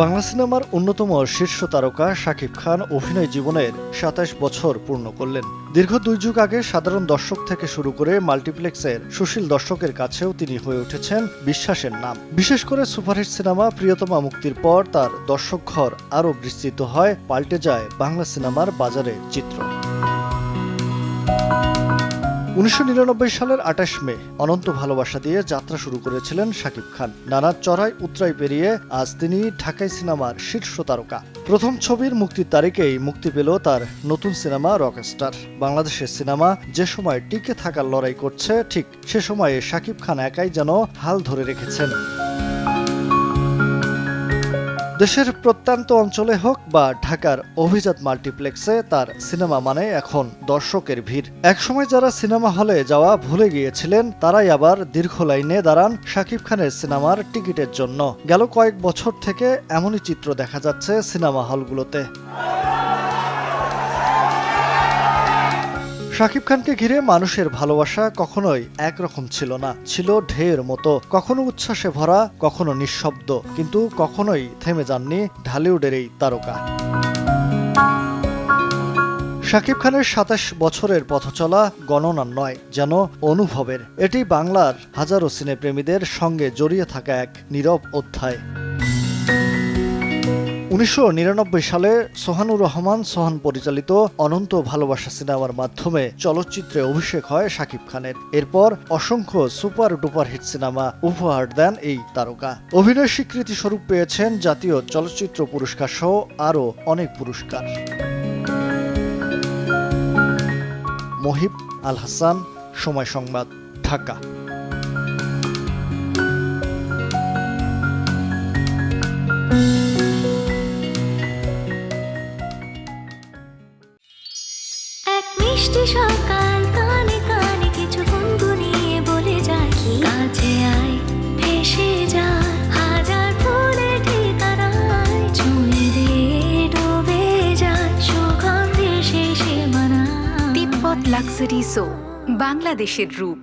বাংলা সিনেমার অন্যতম শীর্ষ তারকা শাকিব খান অভিনয় জীবনের ২৭ বছর পূর্ণ করলেন। দীর্ঘ ২ যুগ আগে সাধারণ দর্শক থেকে শুরু করে মাল্টিপ্লেক্সের সুশীল দর্শকের কাছেও তিনি হয়ে উঠেছেন বিশ্বাসের নাম। বিশেষ করে সুপারহিট সিনেমা প্রিয়তমা মুক্তির পর তার দর্শক ঘর আরও বিস্তৃত হয়, পাল্টে যায় বাংলা সিনেমার বাজারের চিত্র। ১৯৯৯ সালের ২৮ মে অনন্ত ভালোবাসা দিয়ে যাত্রা শুরু করেছিলেন শাকিব খান। নানা চড়াই উতরাই পেরিয়ে আজ তিনি ঢাকাই সিনেমার শীর্ষ তারকা। প্রথম ছবির মুক্তির তারিখেই মুক্তি পেল তার নতুন সিনেমা রকস্টার। বাংলাদেশের সিনেমা যে সময় টিকে থাকার লড়াই করছে, ঠিক সে সময়ে শাকিব খান একাই যেন হাল ধরে রেখেছেন। দেশের প্রত্যন্ত অঞ্চলে হোক বা ঢাকার অভিজাত মাল্টিপ্লেক্সে তার সিনেমা মানে এখন দর্শকের ভিড়। একসময় যারা সিনেমা হলে যাওয়া ভুলে গিয়েছিলেন, তারাই আবার দীর্ঘ লাইনে দাঁড়ান শাকিব খানের সিনেমার টিকিটের জন্য। গেল কয়েক বছর থেকে এমনই চিত্র দেখা যাচ্ছে সিনেমা হলগুলোতে। শাকিব খানকে ঘিরে মানুষের ভালোবাসা কখনোই একরকম ছিল না, ছিল ঢেউয়ের মতো, কখনো উচ্ছ্বাসে ভরা, কখনো নিঃশব্দ, কিন্তু কখনোই থেমে যাননি ঢালিউডের এই তারকা। শাকিব খানের ২৭ বছরের পথচলা গণনার নয়, যেন অনুভবের। এটি বাংলার হাজারো সিনেপ্রেমীদের সঙ্গে জড়িয়ে থাকা এক নীরব অধ্যায়। ১৯৯৯ সালে সোহানুর রহমান সোহান পরিচালিত অনন্ত ভালোবাসা সিনেমার মাধ্যমে চলচ্চিত্রে অভিষেক হয় শাকিব খানের। এরপর অসংখ্য সুপার ডুপার হিট সিনেমা উপহার দেন এই তারকা। অভিনয় স্বীকৃতি স্বরূপ পেয়েছেন জাতীয় চলচ্চিত্র পুরস্কার সহ আরও অনেক পুরস্কার। মহিব আল হাসান, সময় সংবাদ, ঢাকা। মিষ্টি সকাল কানে কানে কিছু গুনগুনিয়ে বলে যায়, কাছে আয় ভেসে যায় হাজার ফুলের ঠিকানায়, ছুঁয়ে দিয়ে ডুবে যায় সুগন্ধে শেষে মানায়। তিব্বত লাক্সারি সো, বাংলাদেশের রূপ।